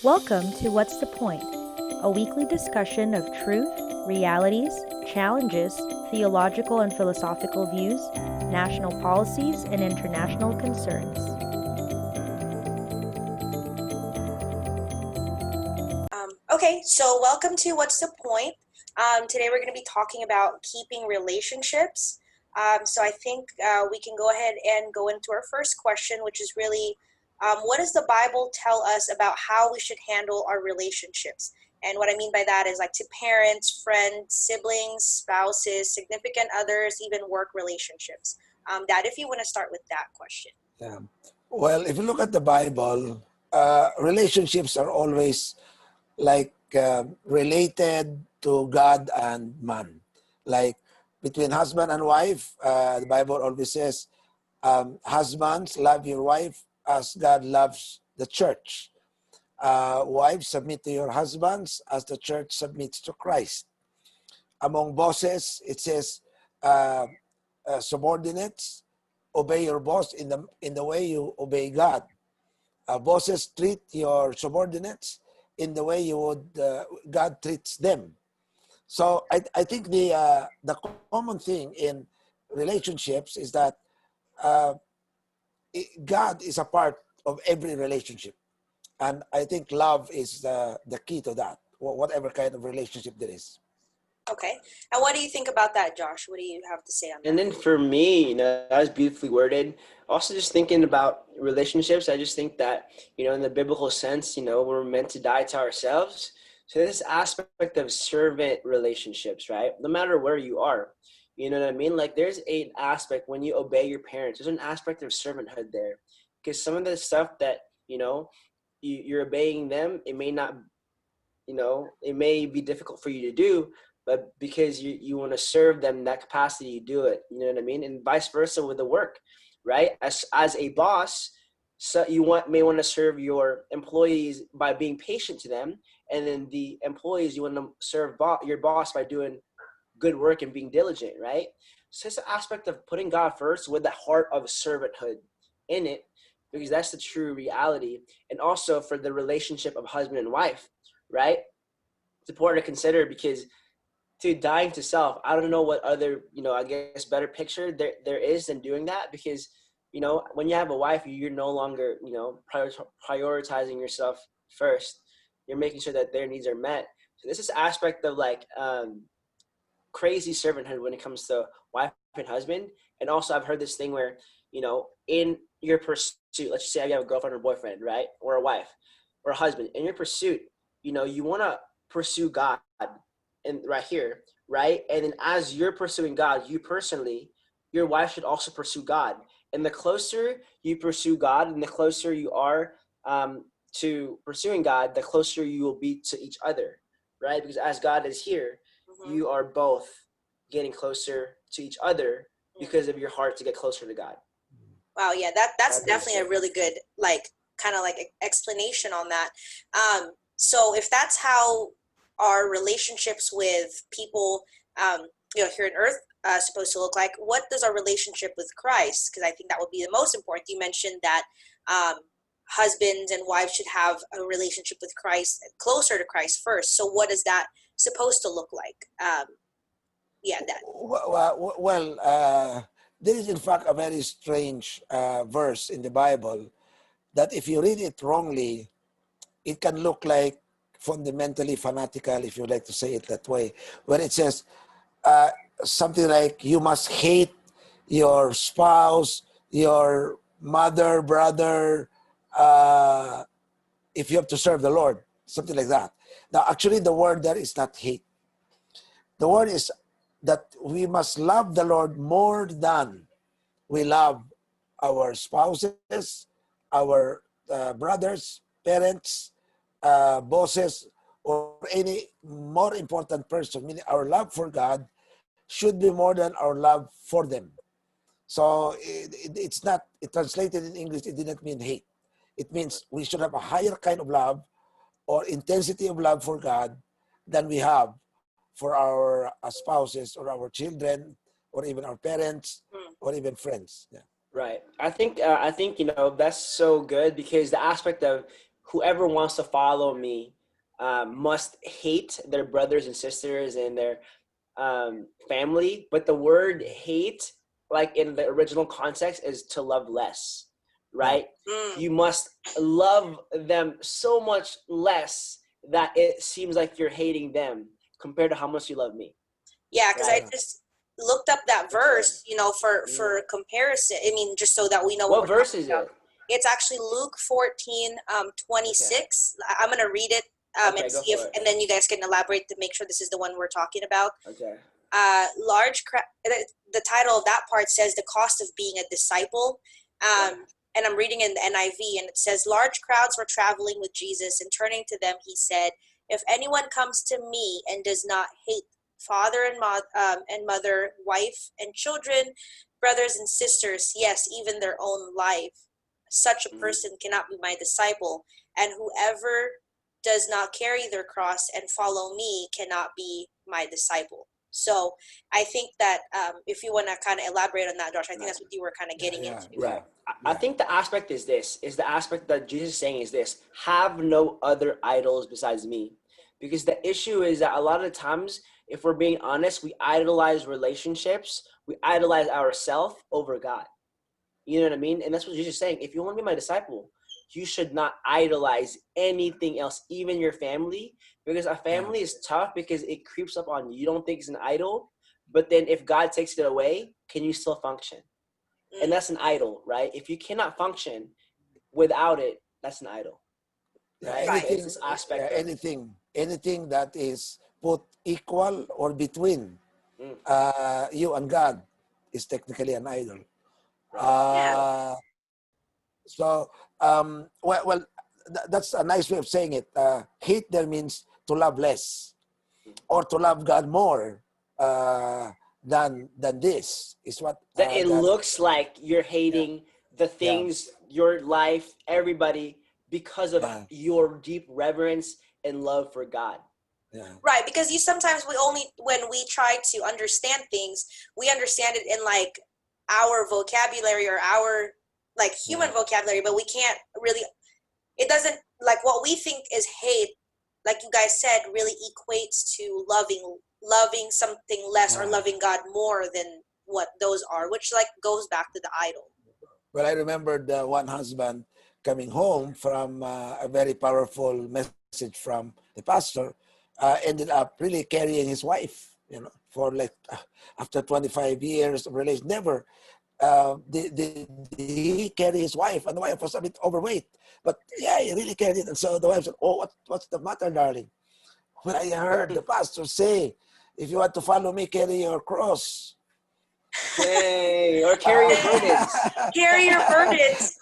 Welcome to What's the Point? A weekly discussion of truth, realities, challenges, theological and philosophical views, national policies, and international concerns. So welcome to What's the Point? Today we're going to be talking about keeping relationships. So I think we can go ahead and go into our first question, which is really, what does the Bible tell us about how we should handle our relationships? And what I mean by that is like to parents, friends, siblings, spouses, significant others, even work relationships. Dad, if you want to start with that question. Yeah. Well, if you look at the Bible, relationships are always related to God and man. Like between husband and wife, the Bible always says, husbands, love your wife as God loves the church. Wives, submit to your husbands as the church submits to Christ. Among bosses, it says, subordinates, obey your boss in the way you obey God. Bosses, treat your subordinates in the way you would God treats them. So I think the common thing in relationships is that uh, God is a part of every relationship, and I think love is the key to that. Whatever kind of relationship there is. Okay. And what do you think about that, Josh? What do you have to say on that? And then for me, that was beautifully worded. Also, just thinking about relationships, I just think that, in the biblical sense, we're meant to die to ourselves. So this aspect of servant relationships, right? No matter where you are, you know what I mean? Like there's an aspect when you obey your parents, there's an aspect of servanthood there. Because some of the stuff that, you're obeying them, it may not, it may be difficult for you to do, but because you want to serve them in that capacity, you do it. You know what I mean? And vice versa with the work, right? As a boss, so may want to serve your employees by being patient to them, and then the employees you want to serve your boss by doing good work and being diligent, right? So it's an aspect of putting God first with the heart of servanthood in it, because that's the true reality. And also for the relationship of husband and wife, right? It's important to consider because to dying to self, I don't know what other, I guess better picture there is than doing that, because, when you have a wife, you're no longer, prioritizing yourself first. You're making sure that their needs are met. So this is aspect of crazy servanthood when it comes to wife and husband. And also I've heard this thing where, in your pursuit, let's just say you have a girlfriend or boyfriend, right? Or a wife or a husband. In your pursuit, you want to pursue God and right here, right? And then as you're pursuing God, you personally, your wife should also pursue God. And the closer you pursue God and the closer you are to pursuing God, the closer you will be to each other, right? Because as God is here, you are both getting closer to each other because of your heart to get closer to God. Wow, yeah, that's definitely a really good kind of explanation on that. So if that's how our relationships with people, here on earth supposed to look like, what does our relationship with Christ? Because I think that would be the most important. You mentioned that husbands and wives should have a relationship with Christ, closer to Christ first. So what is that supposed to look like? That. Well, there is in fact a very strange verse in the Bible that if you read it wrongly, it can look like fundamentally fanatical, if you like to say it that way, where it says something like you must hate your spouse, your mother, brother, if you have to serve the Lord, something like that. Now, actually, the word there is not hate. The word is that we must love the Lord more than we love our spouses, our brothers, parents, bosses, or any more important person. Meaning our love for God should be more than our love for them. So it's not, it translated in English, it didn't mean hate. It means we should have a higher kind of love or intensity of love for God than we have for our spouses or our children or even our parents or even friends. Yeah. Right. I think that's so good, because the aspect of whoever wants to follow me must hate their brothers and sisters and their family. But the word hate, like in the original context, is to love less, right? You must love them so much less that it seems like you're hating them compared to how much you love me. Yeah, because I just looked up that verse, for Yeah. comparison. I mean, just so that we know What we're verse talking is about. it? It's actually Luke 14, 26. I'm gonna read it Okay, and go see if, for it. and then you guys can elaborate to make sure this is the one we're talking about. Okay. The title of that part says the cost of being a disciple. And I'm reading in the NIV, and it says, large crowds were traveling with Jesus, and turning to them, he said, if anyone comes to me and does not hate father and mother, wife and children, brothers and sisters, yes, even their own life, such a person cannot be my disciple. And whoever does not carry their cross and follow me cannot be my disciple. So I think that if you want to kind of elaborate on that, Josh, I think that's what you were kind of getting into. Right. I think the aspect is the aspect that Jesus is saying is this: have no other idols besides me. Because the issue is that a lot of the times, if we're being honest, we idolize relationships, we idolize ourselves over God. You know what I mean? And that's what Jesus is saying. If you want to be my disciple, you should not idolize anything else, even your family, because a family is tough because it creeps up on you. You don't think it's an idol, but then if God takes it away, can you still function? And that's an idol, right? If you cannot function without it, that's an idol, right? So it's this aspect of anything that is put equal or between you and God is technically an idol. So, that's a nice way of saying it. Hate there means to love less, or to love God more than this is what that it looks like you're hating the things, your life, everybody, because of your deep reverence and love for God. Right, because sometimes when we try to understand things, we understand it in like our vocabulary or our like human vocabulary, but we can't really, it doesn't, like what we think is hate, like you guys said, really equates to loving something less or loving God more than what those are, which like goes back to the idol. Well, I remember the one husband coming home from a very powerful message from the pastor, ended up really carrying his wife, for like after 25 years of relation, never did he carry his wife, and the wife was a bit overweight, but he really carried it. And so the wife said, oh, what's the matter, darling? When I heard the pastor say, if you want to follow me, carry your cross. Hey, or carry your burdens. Carry your burdens.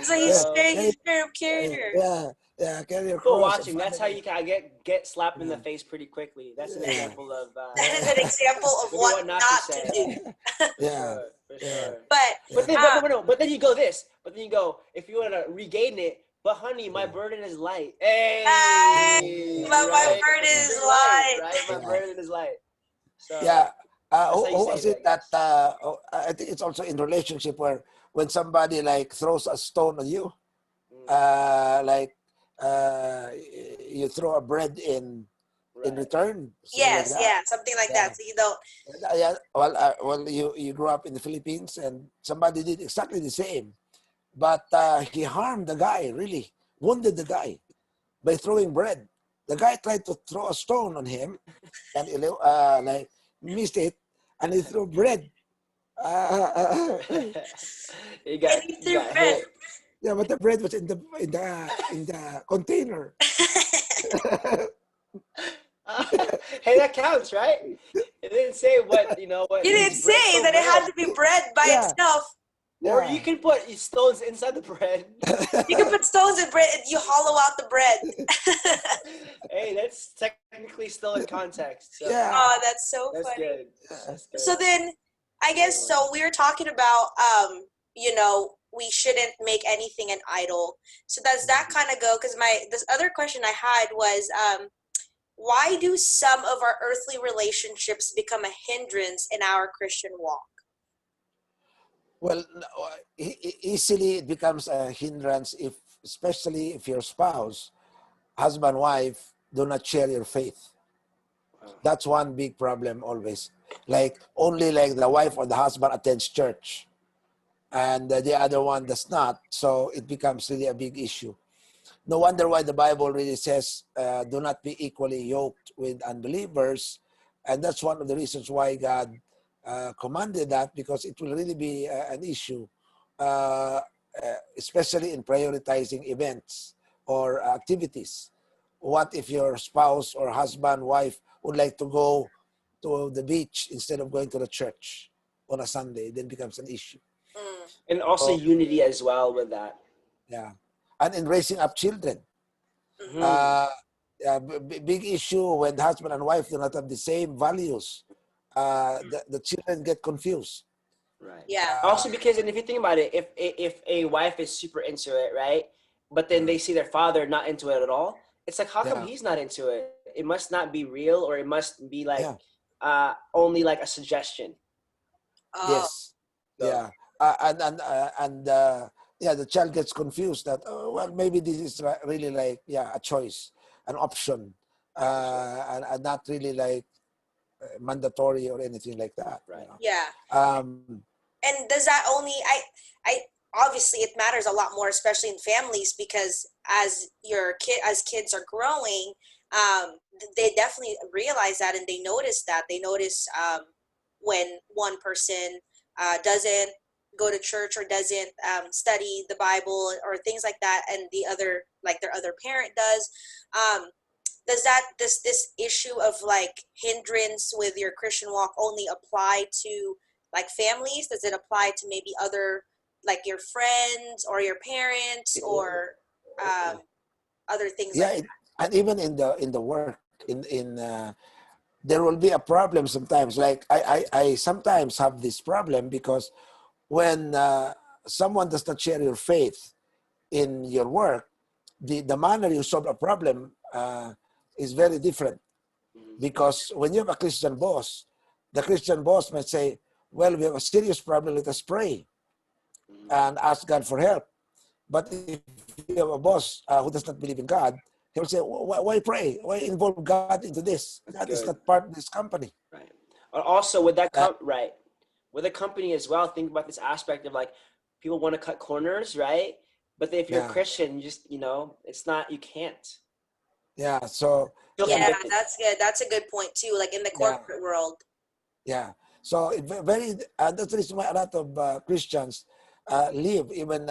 So he's carrying her. Carry your People cross. watching, that's how you can get slapped in the face pretty quickly. That's an example of that is an example of what not to do. For sure. But then you go this. But then you go, if you want to regain it, but honey, my burden is light. Hey, my burden is light. Right? My burden is light. So who was it that I think it's also in relationship where when somebody like throws a stone on you, you throw a bread in return. Yes, something like that. So you don't. You grew up in the Philippines, and somebody did exactly the same, but he harmed the guy, really wounded the guy by throwing bread. The guy tried to throw a stone on him, and like missed it, and he threw bread. You got hit. Yeah, but the bread was in the container. Hey, that counts, right? It didn't say what. You didn't say that it had to be bread by itself. Or you can put stones inside the bread. You can put stones in bread and you hollow out the bread. Hey, that's technically still in context. So. Oh, that's so funny. Good. That's good. So then, I guess, so we were talking about, we shouldn't make anything an idol. So does that kind of go, because this other question I had was, why do some of our earthly relationships become a hindrance in our Christian walk? Well, easily it becomes a hindrance if especially if your spouse, husband, wife, do not share your faith. That's one big problem always. Like only like the wife or the husband attends church, and the other one does not. So it becomes really a big issue. No wonder why the Bible really says, do not be equally yoked with unbelievers. And that's one of the reasons why God commanded that, because it will really be an issue, uh, especially in prioritizing events or activities. What if your spouse or husband, wife would like to go to the beach instead of going to the church on a Sunday? Then becomes an issue. Mm. And also So, unity as well with that. yeah. And in raising up children, Mhm. uh, big issue when husband and wife do not have the same values. The children get confused. Right. Yeah. Also, because, and if you think about it, if a wife is super into it, right, but then they see their father not into it at all, it's like, how come Yeah, he's not into it? It must not be real, or it must be like yeah, only like a suggestion. Oh. yes, So yeah, yeah. The child gets confused that, oh, well, maybe this is really like, yeah, a choice, an option, and not really like mandatory or anything like that. right. Yeah. Um, And does that only I obviously it matters a lot more, especially in families, because as kids are growing, they definitely realize that, and they notice that. They notice when one person doesn't go to church or doesn't study the Bible or things like that, and the other, like their other parent does. Um, does this issue of like hindrance with your Christian walk only apply to like families? Does it apply to maybe other, like your friends or your parents or um, other things like yeah, and even in the work, there will be a problem sometimes. Like I sometimes have this problem because when someone does not share your faith in your work, the manner you solve a problem is very different. Because when you have a Christian boss, the Christian boss might say, well, we have a serious problem, let us pray and ask God for help. But if you have a boss who does not believe in God, he'll say, why pray? Why involve God into this? That's God is good. not part of this company. Right. Also, with that Uh, right, with a company as well, think about this aspect of like people want to cut corners, right? But if you're a yeah, Christian, you just it's not, you can't yeah. So, feel yeah, yeah, convicted. that's good. That's a good point too. Like in the yeah, corporate world. yeah. So very, that's the reason why a lot of Christians leave, even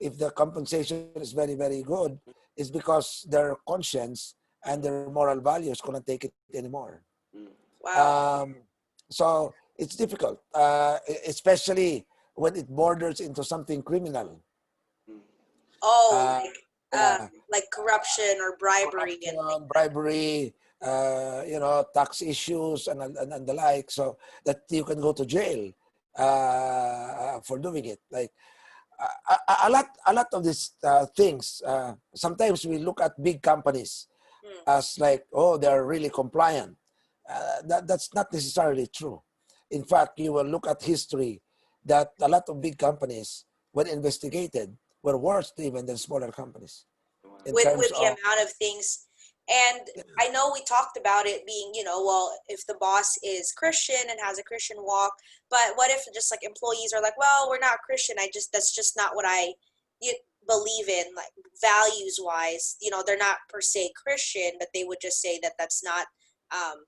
if the compensation is very, very good, is because their conscience and their moral values couldn't take it anymore. Mm. Wow. Um, so it's difficult, especially when it borders into something criminal. Mm. Oh, Uh, yeah, like corruption or bribery and things. corruption, bribery, tax issues and the like, so that you can go to jail for doing it. Like a lot of these things. Sometimes we look at big companies Hmm. as like, oh, they're really compliant. That's not necessarily true. In fact, you will look at history that a lot of big companies, when investigated, were worse even than smaller companies in With terms the of. amount of things. And I know we talked about it being, well, if the boss is Christian and has a Christian walk, but what if just like employees are like, well, we're not Christian, that's just not what I believe in, like values wise. They're not per se Christian, but they would just say that um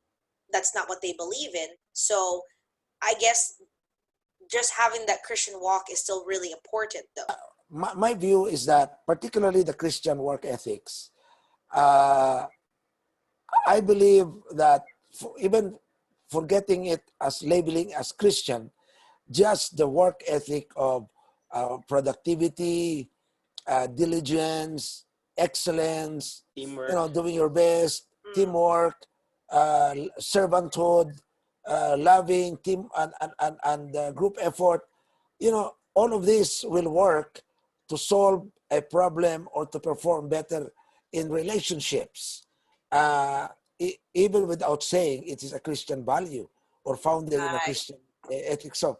that's not what they believe in. So I guess just having that Christian walk is still really important though. My view is that particularly the Christian work ethics, uh, I believe that even forgetting it as labeling as Christian, just the work ethic of productivity, diligence, excellence, Teamwork. doing your best, Mm. teamwork, servanthood, loving team and group effort. All of this will work to solve a problem or to perform better in relationships, even without saying it is a Christian value or founded in a Right. Christian ethic. So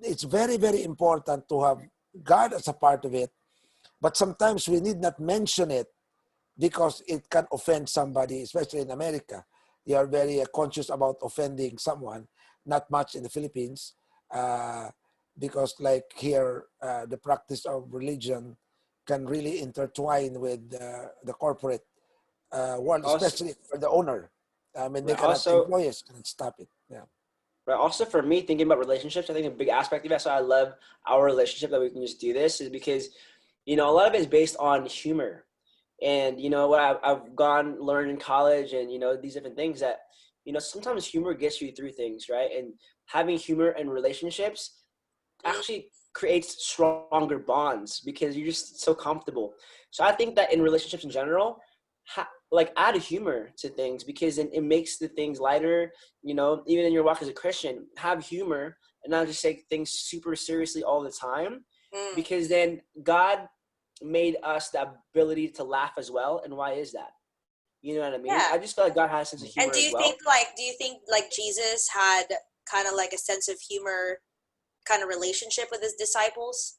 it's very, very important to have God as a part of it, But sometimes we need not mention it because it can offend somebody, especially in America. They are very conscious about offending someone, not much in the Philippines, because like here, the practice of religion can really intertwine with the corporate world, Also, especially for the owner. I mean, they right, cannot, also, employees cannot stop it. Yeah. right, also for me, thinking about relationships, I think a big aspect of that, so I love our relationship that we can just do this, is because, a lot of it is based on humor. And, what I've learned in college and, these different things that, sometimes humor gets you through things, right? And having humor in relationships actually creates stronger bonds because you're just so comfortable. So I think that in relationships in general, like add a humor to things because it makes the things lighter. Even in your walk as a Christian, have humor and not just take things super seriously all the time, Mm. because then God made us the ability to laugh as well. And why is that? You know what I mean? Yeah. I just feel like God has a sense of And humor as well. do you think like Jesus had kind of like a sense of humor kind of relationship with his disciples?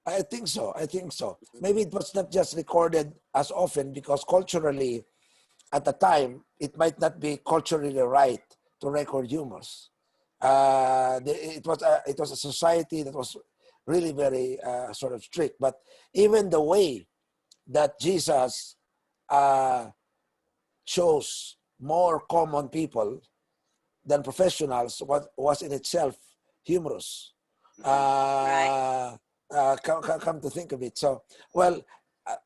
I think so. I think so. Maybe it was not just recorded as often because culturally, at the time, it might not be culturally right to record humors. It was a society that was really very sort of strict. But even the way that Jesus uh, chose more common people than professionals was in itself humorous. Right. Come to think of it. So, well, uh,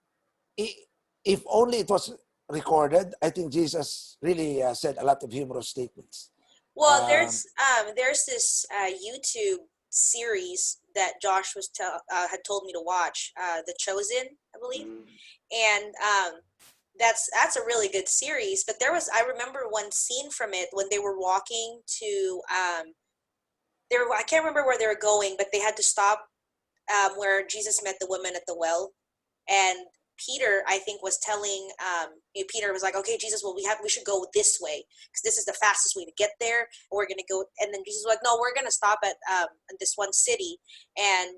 if only it was recorded, I think Jesus really said a lot of humorous statements. Well, Um, there's this YouTube series that Josh had told me to watch, The Chosen, I believe, Mhm. and that's a really good series. But I remember one scene from it when they were walking to I can't remember where they were going, but they had to stop where Jesus met the woman at the well, and Peter, I think, was telling Peter was like, okay, Jesus, well, we should go this way because this is the fastest way to get there. We're gonna go, and then Jesus was like, no, we're gonna stop at this one city, and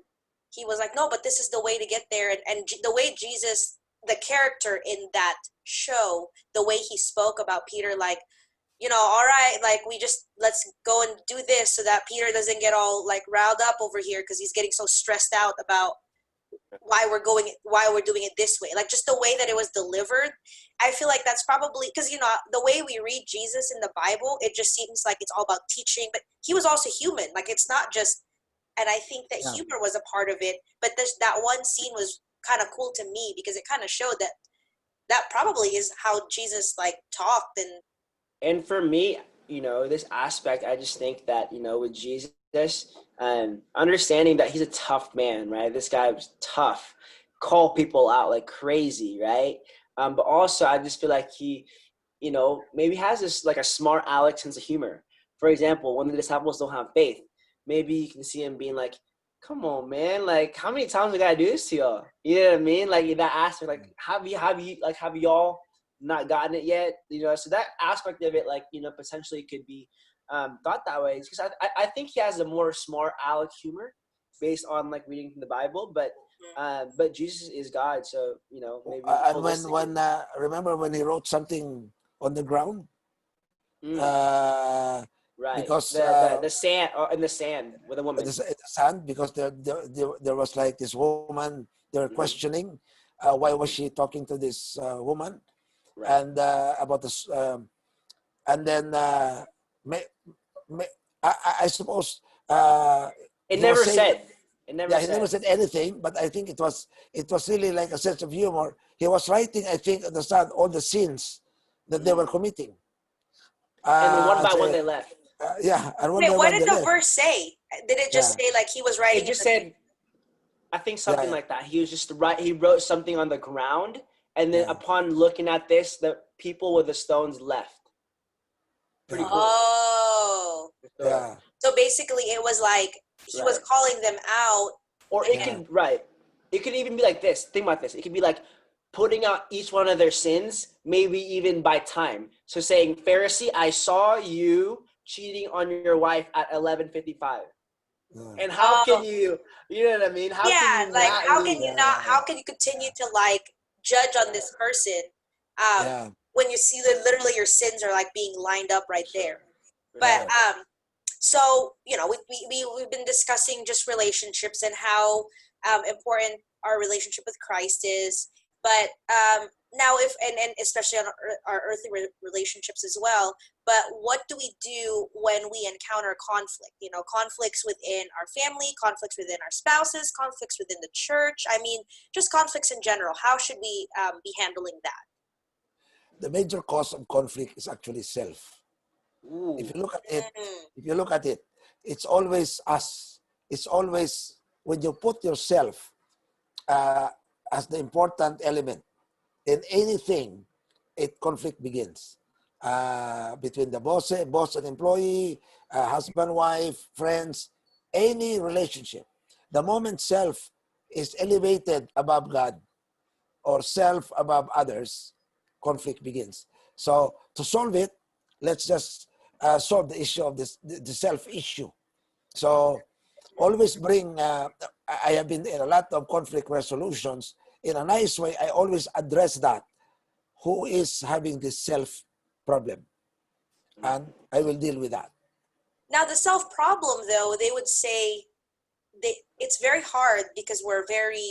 he was like, no, but this is the way to get there, and the way Jesus, the character in that show, the way he spoke about Peter, like, all right, like let's go and do this so that Peter doesn't get all like riled up over here because he's getting so stressed out about why we're doing it this way, like just the way that it was delivered. I feel like that's probably because the way we read Jesus in the Bible, it just seems like it's all about teaching, but he was also human, like it's not just. And I think that yeah. humor was a part of it, but that one scene was kind of cool to me because it kind of showed that probably is how Jesus like talked. And for me, this aspect, I just think that, with Jesus, understanding that he's a tough man, right? This guy was tough, call people out like crazy, right? But also, I just feel like he, maybe has this like a smart aleck sense of humor. For example, when the disciples don't have faith, maybe you can see him being like, come on, man, like how many times we gotta do this to y'all? You know what I mean? Like in that aspect, like have y'all not gotten it yet? So that aspect of it, like, potentially could be thought that way. Because I think he has a more smart aleck humor based on like reading from the Bible, but Jesus is God, so maybe and holistically. remember when he wrote something on the ground, Mm, uh, right. because The sand in the sand with a woman. the sand, because there was like this woman they were Hmm. questioning why was she talking to this woman, Right. and about this, and then may, may, I suppose It he was never saying, said. It never yeah, he never said. said anything, but I think it was really like a sense of humor. He was writing, I think, on the sand all the sins that they were Mm. committing. And then one And by so, one they left. yeah, and one Wait, by what one did they the left. verse say? Did it just Yeah, say like he was It writing in just the? said, I think yeah, something yeah, like that. He was just right. He wrote something on the ground, and then yeah, upon looking at this, the people with the stones left. Pretty yeah, cool. Oh, So, yeah, so basically it was like he was right. calling them out. Or it yeah, could, right. It could even be like this. Think about this. It could be like putting out each one of their sins, maybe even by time. So saying, Pharisee, I saw you cheating on your wife at 11:55. And how can Oh, you know what I mean? How can yeah, you like not how can leave? you not, Yeah, how can you continue to like judge on this person um yeah, when you see that literally your sins are like being lined up right there. But yeah. so you know we've been discussing just relationships and how important our relationship with Christ is. But now if and especially on our earthly relationships as well. But what do we do when we encounter conflict? You know, conflicts within our family, conflicts within our spouses, conflicts within the church. I mean, just conflicts in general. How should we be handling that? The major cause of conflict is actually self. If Ooh. you look at it, Mm, if you look at it, it's always us. It's always when you put yourself uh, as the important element in anything, it conflict begins between the boss and employee, husband, wife, friends, any relationship. The moment self is elevated above God or self above others, conflict begins. So to solve it, let's just solve the issue of the self issue. So always bring, I have been in a lot of conflict resolutions. In a nice way, I always address that. Who is having this self problem? And I will deal with that. now the self problem though, they would say it's very hard because we're very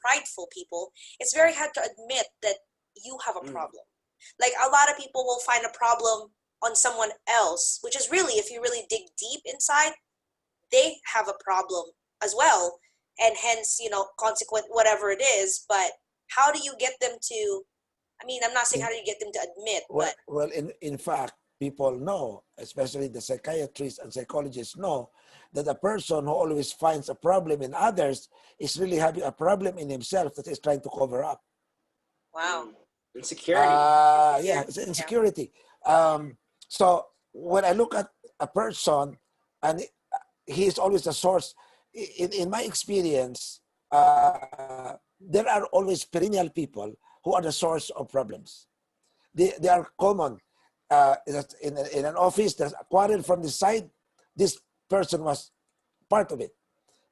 prideful people. It's very hard to admit that you have a Mm. problem. Like a lot of people will find a problem on someone else, which is really, if you really dig deep inside, they have a problem as well, and hence, you know, consequent whatever it is. But how do you get them to? I mean, I'm not saying In, how do you get them to admit, well, but well, in fact, people know, especially the psychiatrists and psychologists know, that a person who always finds a problem in others is really having a problem in himself that he's trying to cover up. wow, Insecurity. Yeah, insecurity. it's Yeah. insecurity. Um, so when I look at a person and he is always a source, in my experience, there are always perennial people who are the source of problems. They are common. In an office, there's a quarrel from the side. This person was part of it.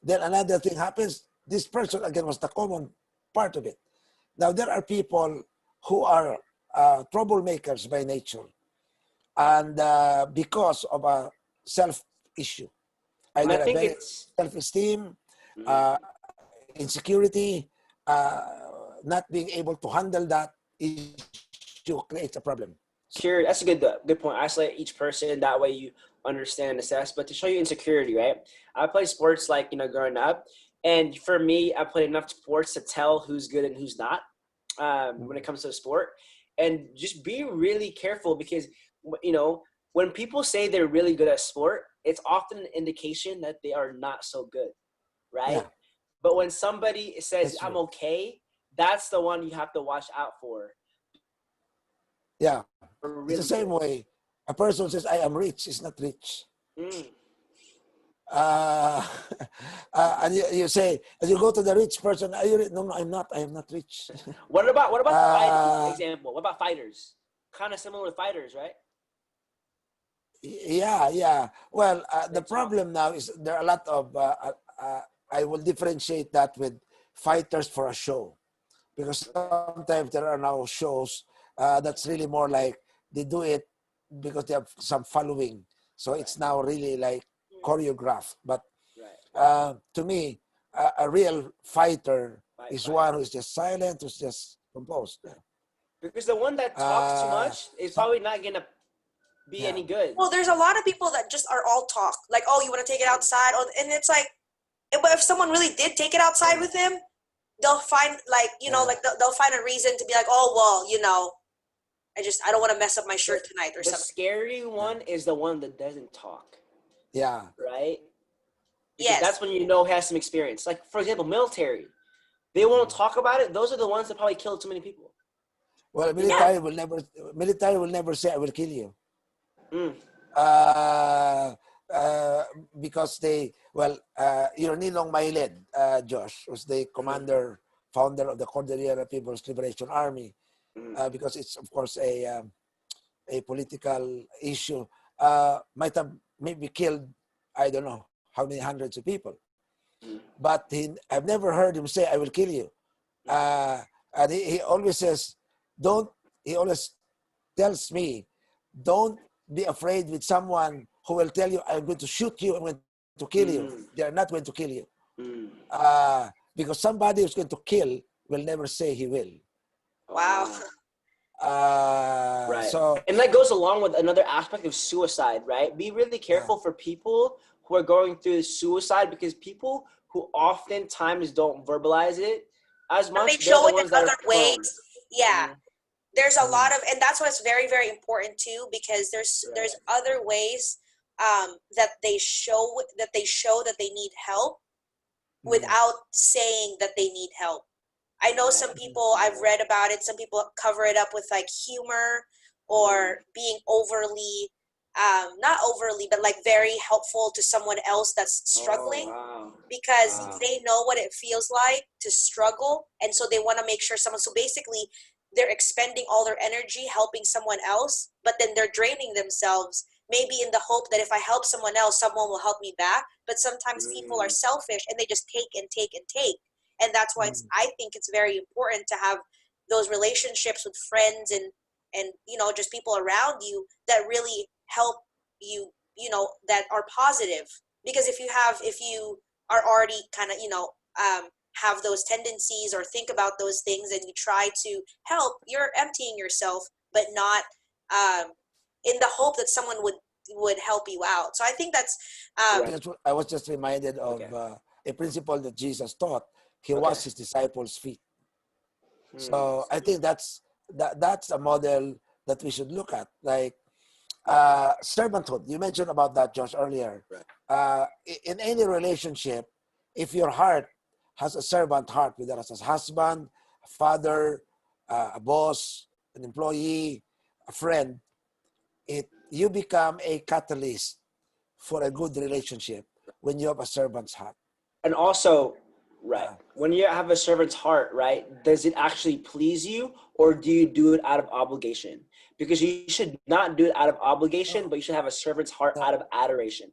Then another thing happens. This person again was the common part of it. Now there are people who are troublemakers by nature, and because of a self issue, And I either a think very it's self-esteem, mm, uh, insecurity, uh, not being able to handle that issue creates a problem. cure. That's a good point. Isolate each person. That way you understand and assess. But to show you insecurity, right? I play sports like, growing up. And for me, I played enough sports to tell who's good and who's not when it comes to the sport. And just be really careful because, when people say they're really good at sport, it's often an indication that they are not so good, right? Yeah, But when somebody says, that's I'm true. okay, that's the one you have to watch out for. Yeah, Are it's the really same good. way. A person says, "I am rich," is not rich. Mm. Uh, and you say, and you go to the rich person, "Are you rich?" No, no, I'm not. I am not rich. What about fighting uh, example? What about fighters? Kind of similar with fighters, right? yeah, yeah. Well, the They talk. problem now is there are a lot of. I will differentiate that with fighters for a show, because Okay. sometimes there are now shows that's really more like they do it because they have some following. So Right. it's now really like choreographed. But Right. to me, a real fighter is Fighter. one who's just silent, who's just composed. Because the one that talks too Uh, much is so, probably not gonna be yeah, any good. Well, there's a lot of people that just are all talk. Like, oh, you want to take it outside? Oh, and it's like, but if someone really did take it outside yeah, with him, they'll find like, you know, yeah. like they'll find a reason to be like, oh, well, you know, I don't want to mess up my The shirt tonight or the something. scary Yeah. one is the one that doesn't talk, Yeah. right? Because Yes. that's when you know he has some experience. Like for example, military. They won't talk about it. Those are the ones that probably killed too many people. Well, They won't. military will never say I will kill you. Mm, Uh, uh, because Ninong Mailed, Josh, was the mm, founder of the Cordillera People's Liberation Army, mm. because it's of course a political issue. Might have maybe killed, I don't know how many hundreds of people. Mm. But I've never heard him say, "I will kill you." And he always says, "Don't." He always tells me, "Don't be afraid with someone who will tell you, 'I'm going to shoot you, I'm going to kill you.' Mm. They are not going to kill you." Mm. Because somebody who's going to kill will never say he will. Wow. Right. So And that goes along with another aspect of suicide, right? Be really careful for people who are going through suicide, because people who oftentimes don't verbalize it as But much, they they're show the it in ones that other are prone. ways. Yeah. Mhm. There's a lot of, and that's why it's very, very important too, because there's other ways that they show that they need help without saying that they need help. I know some people, I've read about it, some people cover it up with like humor or being overly, not overly, but like very helpful to someone else that's struggling, Oh, wow. because Wow. they know what it feels like to struggle. And so they want to make sure someone, so basically they're expending all their energy helping someone else, but then they're draining themselves, maybe in the hope that if I help someone else, someone will help me back. But sometimes people are selfish and they just take and take and take. And that's why I think it's very important to have those relationships with friends and just people around you that really help you, that are positive. Because if you are already kind of have those tendencies or think about those things and you try to help, you're emptying yourself, but not in the hope that someone would help you out. So I think that's that's what I was just reminded of a principle that Jesus taught. He washed his disciples' feet. So I think that's a model that we should look at. Like servanthood. You mentioned about that, Josh, earlier. In any relationship, if your heart has a servant heart, whether it's a husband, a father, a boss, an employee, a friend, you become a catalyst for a good relationship when you have a servant's heart. And also, when you have a servant's heart, right, does it actually please you, or do you do it out of obligation? Because you should not do it out of obligation, but you should have a servant's heart out of adoration.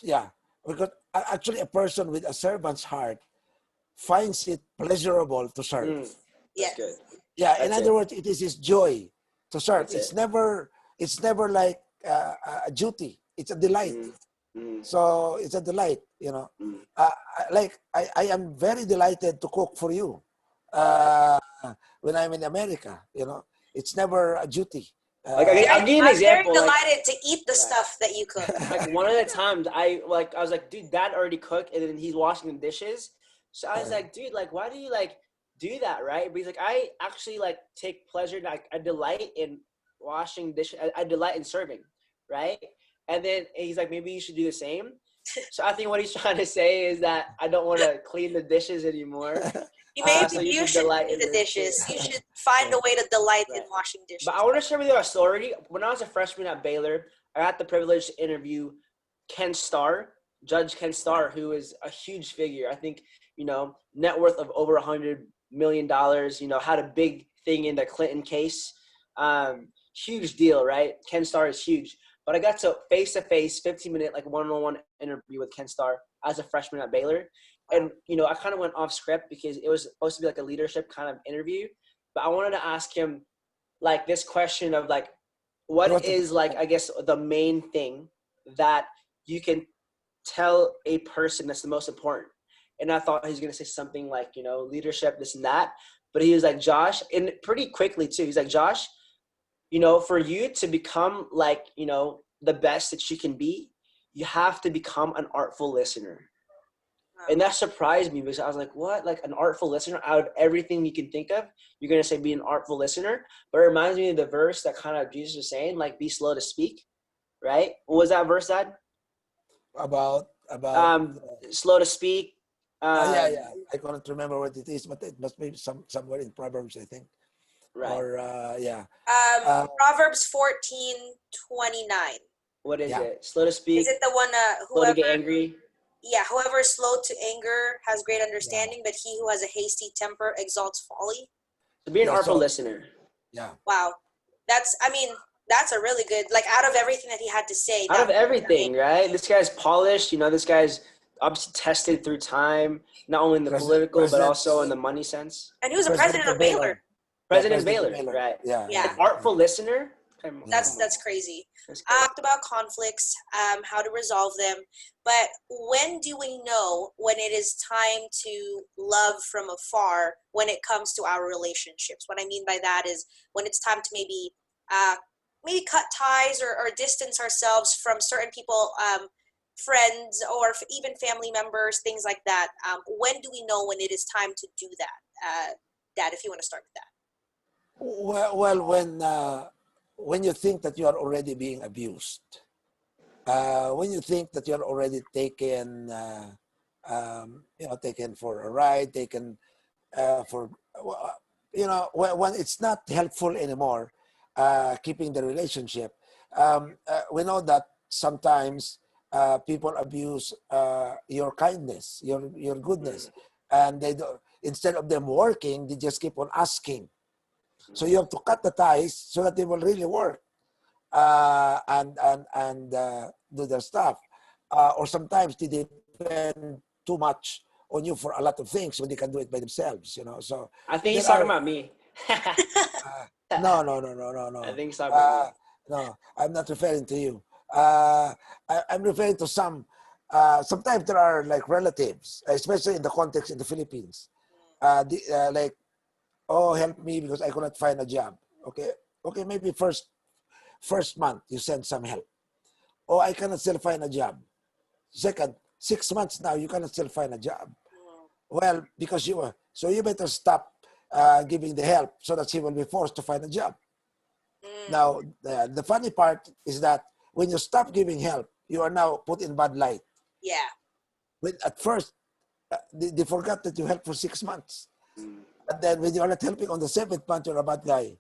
Yeah, because actually a person with a servant's heart finds it pleasurable to serve. That's yes. good. Yeah, in That's other it. words, it is his joy to serve. That's It's never like a duty. It's a delight. So it's a delight, like I am very delighted to cook for you when I'm in America. It's never a duty. Like I'll give you an I'm very example. delighted to eat the stuff that you cook. Like one of the times I was like, dude, Dad already cooked, and then he's washing the dishes. So I was like, dude, like, why do you like do that, right? But he's like, I actually like take pleasure, like I delight in washing dishes. I delight in serving, right? And then he's like, maybe you should do the same. So I think what he's trying to say is that I don't want to clean the dishes anymore. Maybe So you should should delight clean in the this. dishes. You should find a way to delight in washing dishes. But I want to share with you a story. When I was a freshman at Baylor, I had the privilege to interview Ken Starr, Judge Ken Starr, who is a huge figure. I think, net worth of over $100 million, had a big thing in the Clinton case. Huge deal, right? Ken Starr is huge. But I got to face-to-face, 15-minute, like one-on-one interview with Ken Starr as a freshman at Baylor. And, I kind of went off script because it was supposed to be like a leadership kind of interview. But I wanted to ask him, like, this question of, like, what is, like, I guess, the main thing that you can tell a person that's the most important? And I thought he was going to say something like, leadership, this and that. But he was like, Josh, and pretty quickly, too. He's like, Josh, for you to become, like, the best that you can be, you have to become an artful listener. And that surprised me because I was like, what? Like an artful listener? Out of everything you can think of, you're going to say be an artful listener? But it reminds me of the verse that kind of Jesus was saying, like, be slow to speak, right? What was that verse, Dad? About slow to speak. yeah, I can't remember what it is, but it must be somewhere in Proverbs, I think. Right. Or Proverbs 14:29. What is it? Slow to speak. Is it the one slow to get angry? Yeah, whoever is slow to anger has great understanding, but he who has a hasty temper exalts folly. To be an artful listener. Yeah. Wow. That's, I mean, That's a really good, like, out of everything that he had to say. Out that of everything, right? This guy's polished. This guy's obviously tested through time, not only in the political but President, also in the money sense. And he was a President president of of Baylor. Baylor. Yeah, President President of Baylor, Baylor. right? Yeah, Yeah. An artful listener. Yeah. That's crazy. That's great. Talked about conflicts, how to resolve them, but when do we know when it is time to love from afar when it comes to our relationships? What I mean by that is when it's time to maybe cut ties or distance ourselves from certain people, friends or even family members, things like that. When do we know when it is time to do that? Dad, if you want to start with that. Well, when you think that you are already being abused, when you think that you're already taken, taken for a ride, taken for, when it's not helpful anymore, keeping the relationship. We know that sometimes people abuse your kindness, your goodness, and they do, instead of them working, they just keep on asking. So you have to cut the ties so that they will really work and do their stuff. Or sometimes they depend too much on you for a lot of things when they can do it by themselves. So I think he's there talking are about me. no. I think he's talking about me. No, I'm not referring to you. I'm referring to some. Sometimes there are like relatives, especially in the context in the Philippines. Like, oh, help me because I cannot find a job. Okay, maybe first month you send some help. Oh, I cannot still find a job. Second, 6 months now you cannot still find a job. Well, because so you better stop giving the help so that she will be forced to find a job. Now, the funny part is that when you stop giving help, you are now put in bad light. Yeah. When at first, they forgot that you helped for 6 months. And then when you're not helping on the 7th month, you're a bad guy.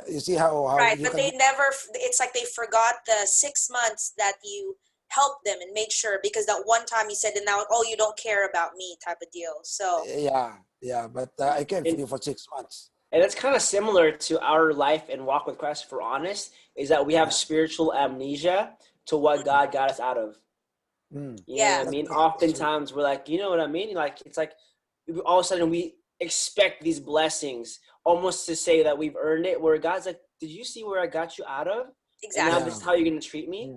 You see how Right, you but can. they never, it's like they forgot the 6 months that you helped them and made sure, because that one time you said, and now, oh, you don't care about me type of deal. So, Yeah, but I cared for you for 6 months. And it's kind of similar to our life and walk with Christ, if we're honest, is that we have spiritual amnesia to what God got us out of. You know Yeah. what I mean? That's true. Oftentimes we're like, you know what I mean? Like, it's like all of a sudden we expect these blessings almost to say that we've earned it, where God's like, did you see where I got you out of? And now exactly. this is how you're going to treat me?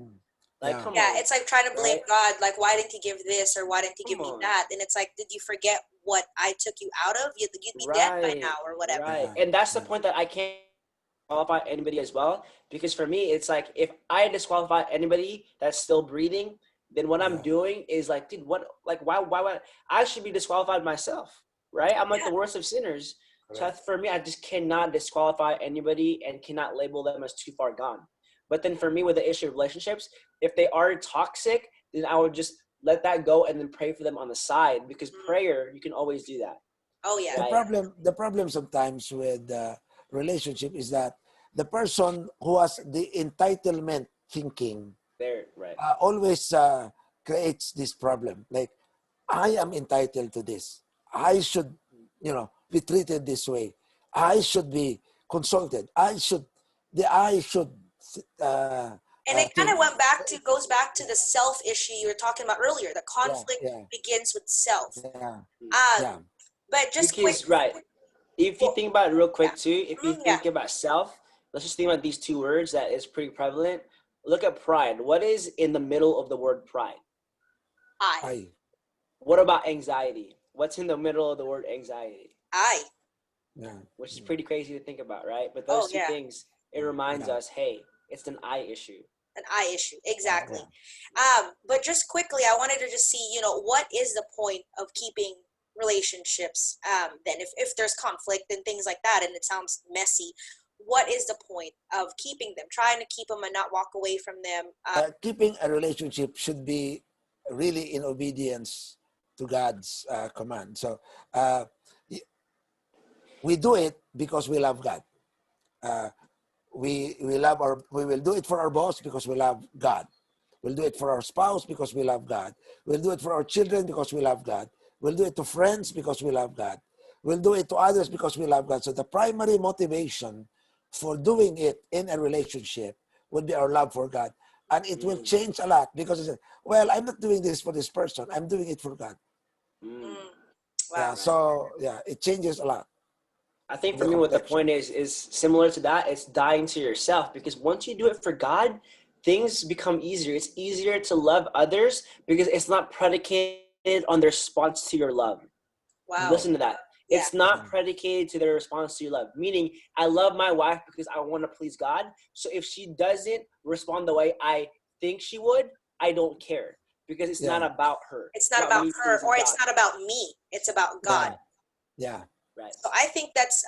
Like, Yeah. come Yeah, on. it's like trying to blame Right? God, like, why didn't he give this or why didn't he give Come me on. that? And it's like, did you forget what I took you out of? You'd be dead by Right, now or whatever. right. Yeah. And that's the point that I can't qualify anybody as well, because for me it's like if I disqualify anybody that's still breathing, then what I'm Yeah. doing is like, dude, what, like, why I should be disqualified myself, right? I'm like Yeah. the worst of sinners. So Correct. for me, I just cannot disqualify anybody and cannot label them as too far gone. But then for me, with the issue of relationships, if they are toxic, then I would just let that go and then pray for them on the side, because prayer, you can always do that. Oh, yeah. The Right. problem sometimes with relationship is that the person who has the entitlement thinking There, right. always creates this problem. Like, I am entitled to this. I should, be treated this way. I should be consulted. I should. Uh, And it kind think. of goes back to the self issue you were talking about earlier. The conflict Yeah, begins with self. yeah, Um, yeah. but just Because, quick, right, if you think about it real yeah, quick too, if you yeah, think about self, let's just think about these two words that is pretty prevalent. Look at pride. What is in the middle of the word pride? I, I. What about anxiety? What's in the middle of the word anxiety? Yeah. Which is pretty crazy to think about, right? But Oh, those two yeah, things, it reminds Yeah. us, hey, it's an I issue. an I issue, exactly. Yeah. But just quickly, I wanted to just see, what is the point of keeping relationships? Then, if there's conflict and things like that, and it sounds messy, what is the point of keeping them? Trying to keep them and not walk away from them. Keeping a relationship should be really in obedience to God's command. So we do it because we love God. Uh, we will do it for our boss because we love God. We'll do it for our spouse because we love God. We'll do it for our children because we love God. We'll do it to friends because we love God. We'll do it to others because we love God. So the primary motivation for doing it in a relationship would be our love for God. And it will change a lot because it's, well, I'm not doing this for this person. I'm doing it for God. Mm. Yeah. Wow. So yeah, it changes a lot. I think The for me, what the complexion. point is similar to that. It's dying to yourself, because once you do it for God, things become easier. It's easier to love others because it's not predicated on their response to your love. Wow. Listen to that. Yeah. It's not predicated to their response to your love. Meaning, I love my wife because I want to please God. So if she doesn't respond the way I think she would, I don't care, because it's not Yeah. about her. It's not about me her, pleasing or God. it's not about me. It's about God. Yeah. Right. So I think that's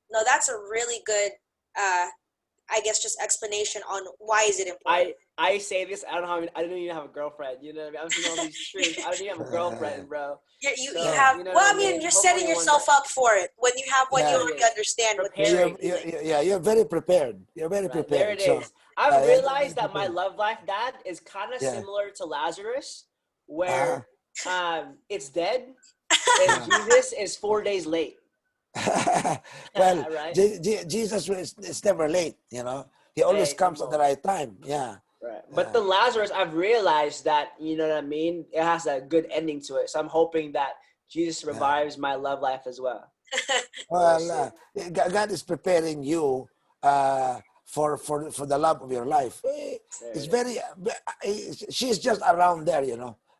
no, that's a really good I guess just explanation on why is it important. I say this. I don't even have a girlfriend. You know what I mean? I'm saying all these truths. I don't even have a girlfriend, bro. You So have, you know well, what I I mean, mean? you're Hopefully setting one day. yourself up for it. When you have one, you Yeah. already understand what this Preparing. You're very prepared. You're very Right, there prepared. it So is. I've you're very realized that my prepared. love life, Dad, is kind of Yeah. similar to Lazarus, Uh-huh. where it's dead and Yeah. Jesus is 4 days late. Well, Right? Jesus is never late. He always Hey, comes come at the on. right time. Yeah. Right. But Yeah. the Lazarus, I've realized that, you know what I mean? It has a good ending to it. So I'm hoping that Jesus Yeah. revives my love life as well. Well, We'll see. God is preparing you for the love of your life. There It's it is. very. She's just around there.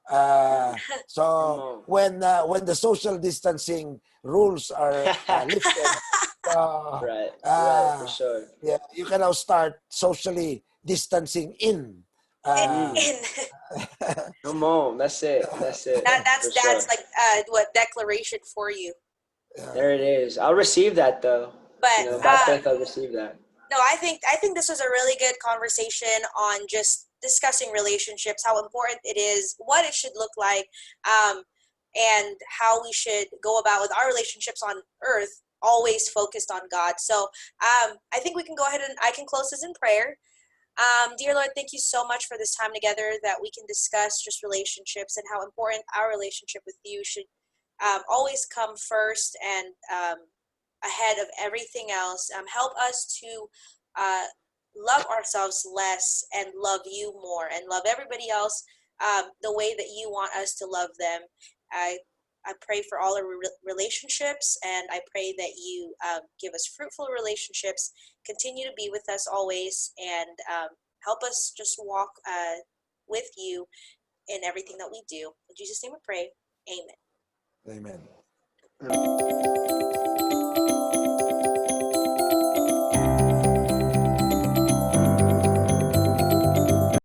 Uh, Come so on. when the social distancing rules are lifted, uh, Right, for uh, sure. yeah, you can now start socially distancing in. Mm, Uh, in. come on. That's it. That's For sure. like what declaration for you. There it is. I'll receive that, though. But By faith, I'll receive that. no, I think this was a really good conversation on just discussing relationships, how important it is, what it should look like, and how we should go about with our relationships on earth, always focused on God. So I think we can go ahead and I can close this in prayer. Dear Lord, thank you so much for this time together that we can discuss just relationships and how important our relationship with you should always come first and ahead of everything else. Help us to uh, love ourselves less and love you more and love everybody else the way that you want us to love them. I I pray for all our relationships, and I pray that you give us fruitful relationships. Continue to be with us always, and help us just walk with you in everything that we do. In Jesus' name we pray. Amen. Amen. Mm.